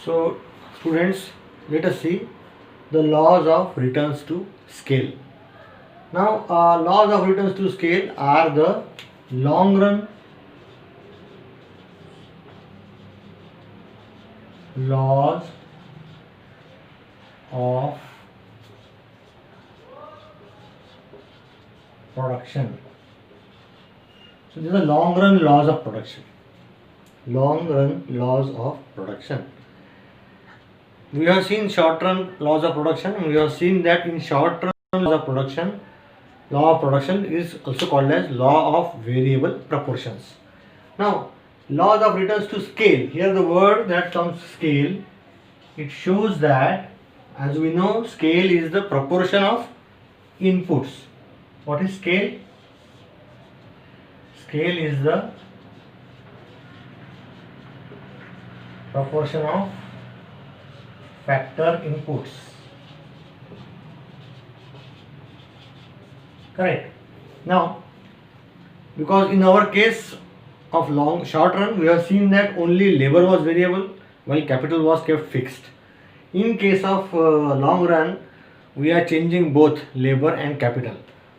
So students, let us see the laws of returns to scale. Now laws of returns to scale are the long run laws of production. So these are long run laws of production. Long run laws of production. We have seen short run laws of production, and we have seen that in short run laws of production, law of production is also called as law of variable proportions. Now, laws of returns to scale. Here the word that comes scale, it shows that, as we know, scale is the proportion of inputs. What is scale? Scale is the proportion of factor inputs. Correct. Now, because in our case of short run, we have seen that only labor was variable while capital was kept fixed. In case of long run, we are changing both labor and capital.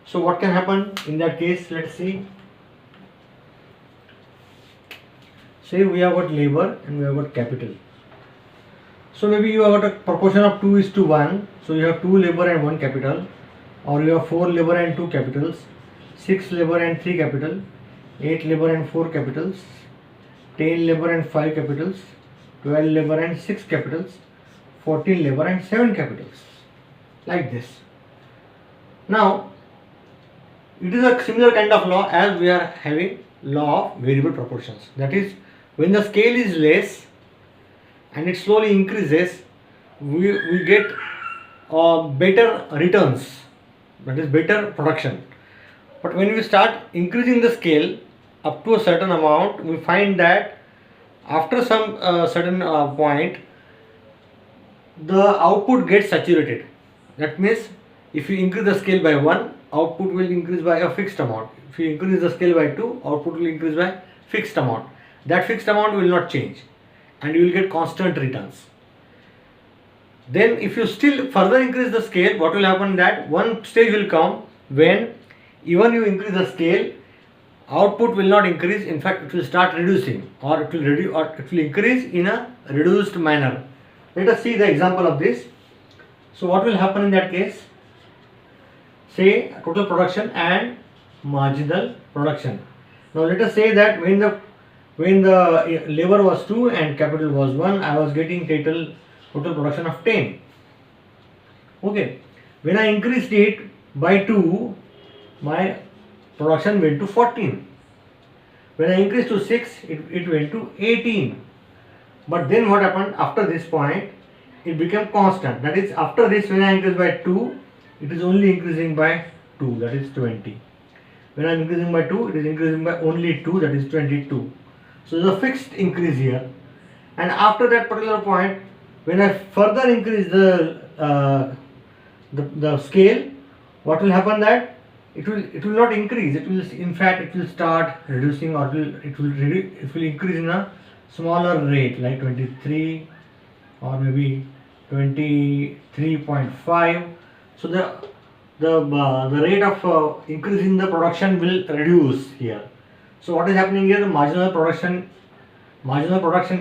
So what can happen in that case? Let's see. Say we have got labor and we have got capital. So maybe you have got a proportion of 2:1. So you have 2 labor and 1 capital, or you have 4 labor and 2 capitals, 6 labor and 3 capital, 8 labor and 4 capitals, 10 labor and 5 capitals, 12 labor and 6 capitals, 14 labor and 7 capitals, like this. Now it is a similar kind of law as we are having law of variable proportions. That is, when the scale is less and it slowly increases, we get better returns, that is better production. But when we start increasing the scale up to a certain amount, we find that after some certain point, the output gets saturated. That means if you increase the scale by 1, output will increase by a fixed amount. If you increase the scale by 2, output will increase by fixed amount. That fixed amount will not change, and you will get constant returns. Then if you still further increase the scale, what will happen, that one stage will come when even you increase the scale, output will not increase. In fact, it will start reducing, or it will reduce, or it will increase in a reduced manner. Let us see the example of this. So what will happen in that case? Say total production and marginal production. Now let us say that when the labor was 2 and capital was 1, I was getting total production of 10. Okay. When I increased it by 2, my production went to 14. When I increased to 6, it went to 18. But then what happened after this point? It became constant. That is, after this, when I increase by 2, it is only increasing by 2, that is 20. When I am increasing by 2, it is increasing by only 2, that is 22. So there is a fixed increase here. And after that particular point, when I further increase the scale, what will happen, that it will not increase. It will, in fact, it will start reducing, or it will increase in a smaller rate, like 23 or maybe 23.5. So the rate of increase in the production will reduce here. So what is happening here? The marginal production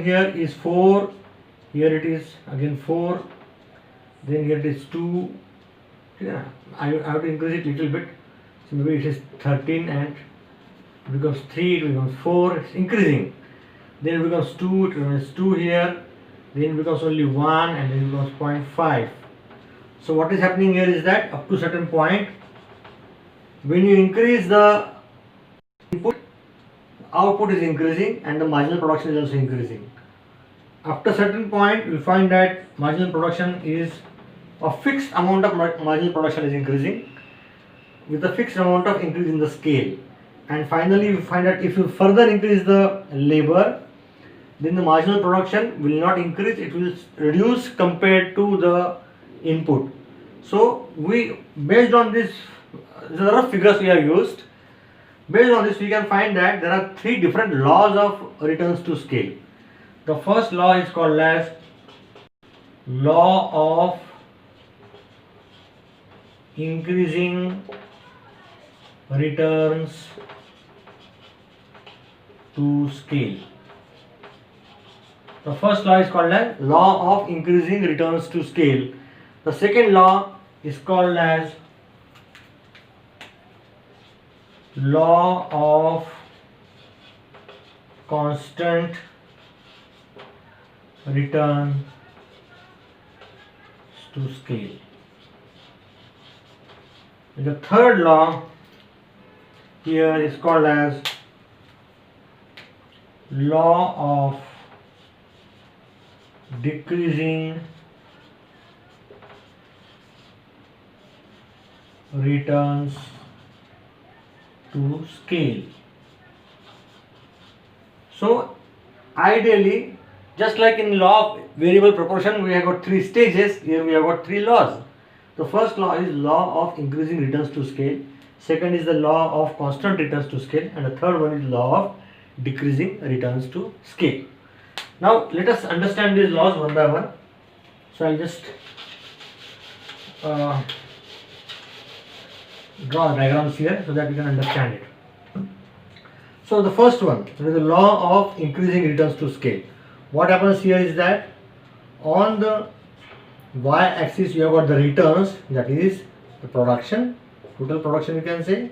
here is 4. Here it is again 4. Then here it is 2. Yeah, I have to increase it little bit. So maybe it is 13, and it becomes 3. It becomes 4. It's increasing. Then it becomes 2. It becomes 2 here. Then it becomes only 1, and then it becomes 0.5. So what is happening here is that up to certain point, when you increase the input, output is increasing and the marginal production is also increasing. After certain point, you will find that marginal production is a fixed amount of marginal production is increasing with a fixed amount of increase in the scale. And finally, you find that if you further increase the labor, then the marginal production will not increase, it will reduce compared to the input. So based on this, there are figures we have used. Based on this, we can find that there are 3 different laws of returns to scale. The first law is called as law of increasing returns to scale. The first law is called as law of increasing returns to scale. The second law is called as law of constant return to scale. The third law here is called as law of decreasing returns to scale. So ideally, just like in law of variable proportion, we have got three stages. Here we have got three laws. The first law is law of increasing returns to scale. Second is the law of constant returns to scale, and the third one is law of decreasing returns to scale. Now let us understand these laws one by one. So I'll just draw diagrams here so that you can understand it. So the first one is the law of increasing returns to scale. What happens here is that on the y-axis you have got the returns, that is the production, total production you can say,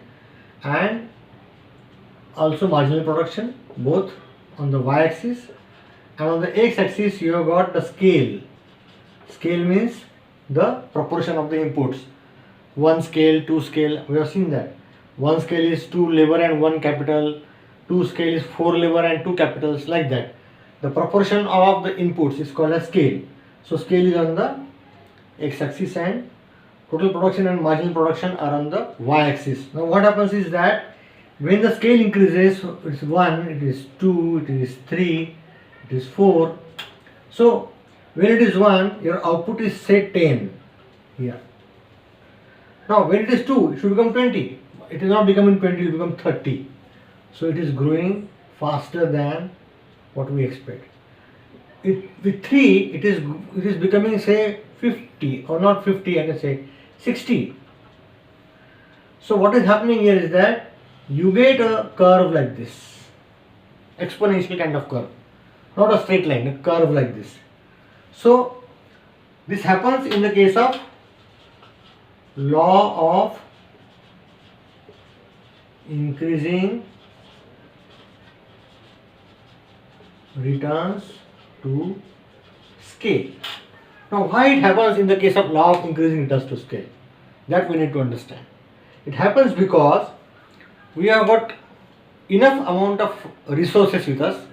and also marginal production, both on the y-axis, and on the x-axis you have got the scale. Scale means the proportion of the inputs. One scale, two scale, we have seen that. One scale is 2 labor and 1 capital, two scale is 4 labor and 2 capitals, like that. The proportion of the inputs is called as scale. So scale is on the x-axis and total production and marginal production are on the y-axis. Now what happens is that when the scale increases, it is 1, it is 2, it is 3, it is 4. So when it is 1, your output is say 10 here. Now when it is 2, it should become 20. It is not becoming 20, it will become 30. So it is growing faster than what we expect. With 3, it is becoming say 50, or not 50, I can say 60. So what is happening here is that you get a curve like this, exponential kind of curve, not a straight line, a curve like this. So this happens in the case of law of increasing returns to scale. Now why it happens in the case of law of increasing returns to scale? That we need to understand. It happens because we have got enough amount of resources with us,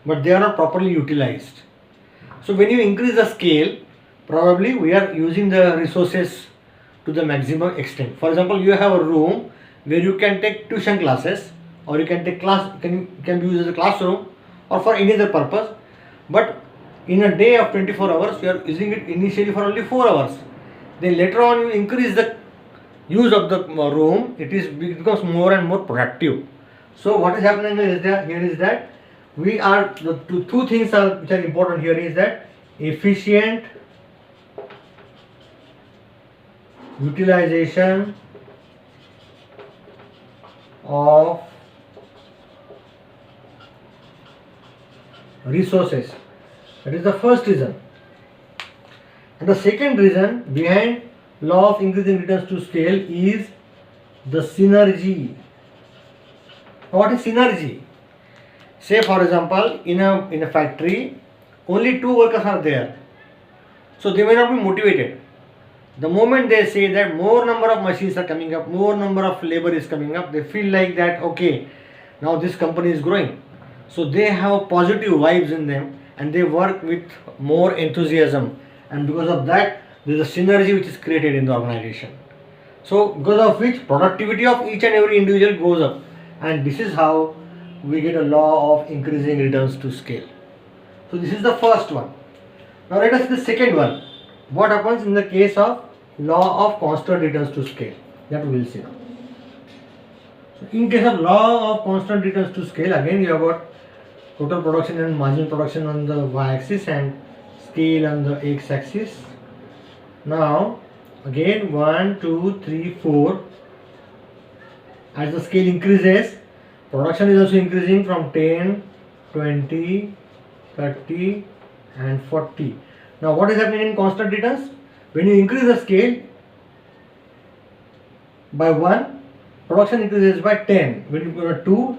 but they are not properly utilized. So when you increase the scale, probably we are using the resources to the maximum extent. For example, you have a room where you can take tuition classes, or you can take class, can be used as a classroom or for any other purpose, but in a day of 24 hours you are using it initially for only 4 hours. Then later on you increase the use of the room, it becomes more and more productive. So what is happening here is that we are the two things which are important here is that efficient utilization of resources. That is the first reason. And the second reason behind law of increasing returns to scale is the synergy. What is synergy? Say for example, in a factory, only 2 workers are there. So they may not be motivated. The moment they say that more number of machines are coming up, more number of labor is coming up, they feel like that, okay, now this company is growing. So they have positive vibes in them and they work with more enthusiasm, and because of that there is a synergy which is created in the organization. So because of which productivity of each and every individual goes up, and this is how we get a law of increasing returns to scale. So this is the first one. Now let us see the second one. What happens in the case of law of constant returns to scale? That we will see now. So in case of law of constant returns to scale, again you have got total production and marginal production on the y-axis and scale on the x-axis. Now again 1, 2, 3, 4. As the scale increases, production is also increasing from 10, 20, 30 and 40. Now what is happening in constant returns? When you increase the scale by 1, production increases by 10. When you go to 2,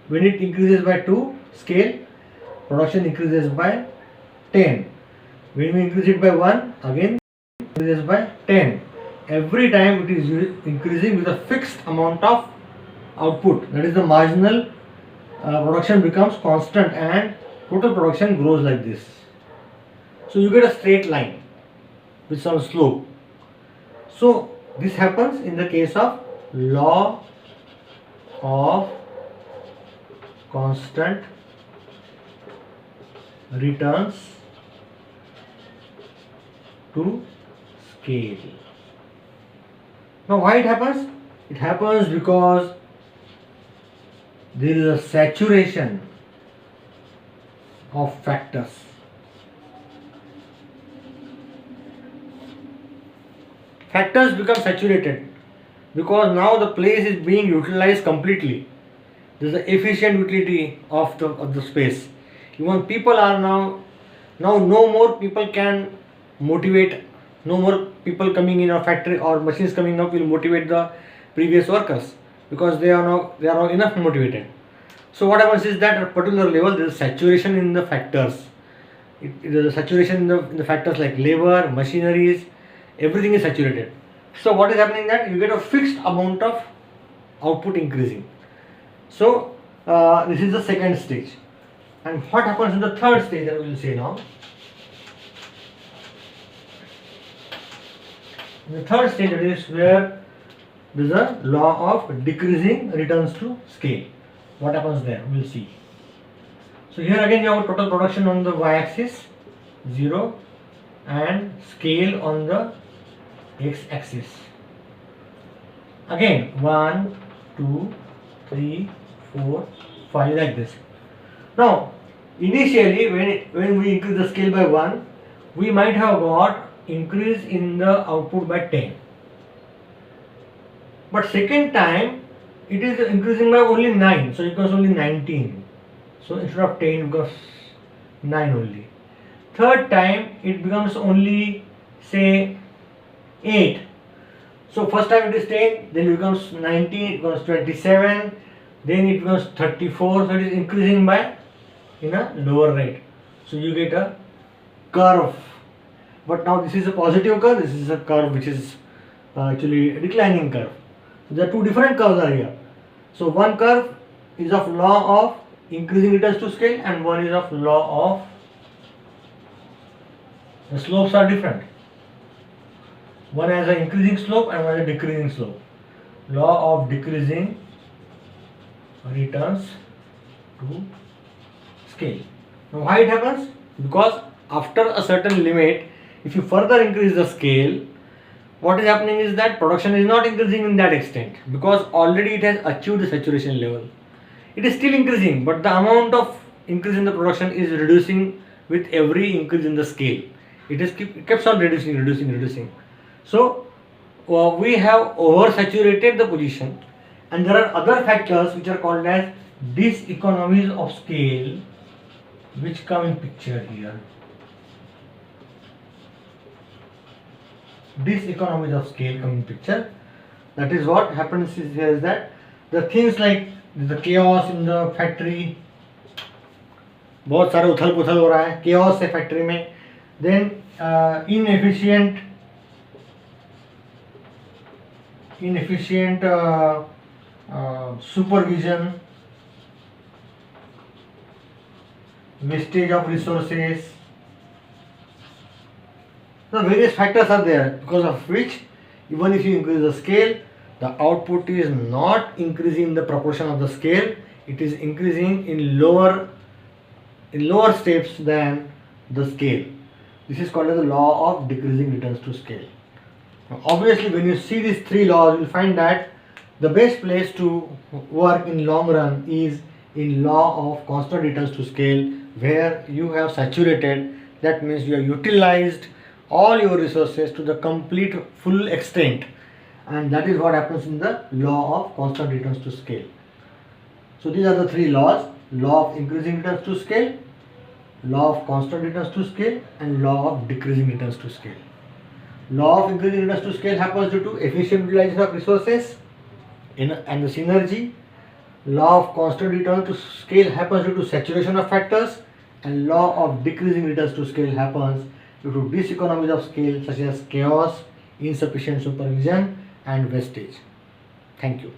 when it increases by 2 scale, production increases by 10. When we increase it by 1, again increases by 10. Every time it is increasing with a fixed amount of output, that is the marginal production becomes constant and total production grows like this. So you get a straight line with some slope. So this happens in the case of law of constant returns to scale. Now why it happens? It happens because there is a saturation of factors. Factors become saturated because now the place is being utilized completely. There is the efficient utility of the space. Even people are now no more people can motivate, no more people coming in a factory or machines coming up will motivate the previous workers because they are now enough motivated. So what happens is that at a particular level there is saturation in the factors. There is a saturation in the factors like labor, machineries, everything is saturated. So what is happening that you get a fixed amount of output increasing. So this is the second stage. And what happens in the third stage that we will see now. In the third stage, it is where there is a law of decreasing returns to scale. What happens there? We will see. So here again you have total production on the y-axis 0 and scale on the x-axis. Again 1, 2, 3, 4, 5 like this. Now initially when we increase the scale by 1, we might have got increase in the output by 10. But second time it is increasing by only 9, so it becomes only 19. So instead of 10 it becomes 9 only. Third time it becomes only say 8. So first time it is 10, then it becomes 19, it becomes 27, then it becomes 34. So it is increasing by in a lower rate. So you get a curve. But now this is a positive curve, this is a curve which is actually a declining curve. So there are two different curves are here. So one curve is of law of increasing returns to scale and one is of law of, the slopes are different. One has an increasing slope and one has a decreasing slope. Law of decreasing returns to scale. Now why it happens? Because after a certain limit, if you further increase the scale, what is happening is that production is not increasing in that extent because already it has achieved the saturation level. It is still increasing, but the amount of increase in the production is reducing with every increase in the scale. It keeps on reducing. So we have oversaturated the position, and there are other factors which are called as diseconomies of scale which come in picture here. Diseconomies of scale come in picture. That is what happens is here is that the things like the chaos in the factory, बहुत सारे उथल पुथल हो रहा है, chaos है factory में, then inefficient supervision, wastage of resources. The various factors are there because of which even if you increase the scale, the output is not increasing in the proportion of the scale, it is increasing in lower steps than the scale. This is called as the law of decreasing returns to scale. Now, obviously when you see these three laws, you will find that the best place to work in long run is in law of constant returns to scale, where you have saturated That means you have utilized all your resources to the complete full extent, and that is what happens in the law of constant returns to scale. So these are the three laws: law of increasing returns to scale, law of constant returns to scale, and law of decreasing returns to scale. Law of increasing returns to scale happens due to efficient utilization of resources and the synergy. Law of constant return to scale happens due to saturation of factors, and law of decreasing returns to scale happens due to diseconomies of scale such as chaos, insufficient supervision, and wastage. Thank you.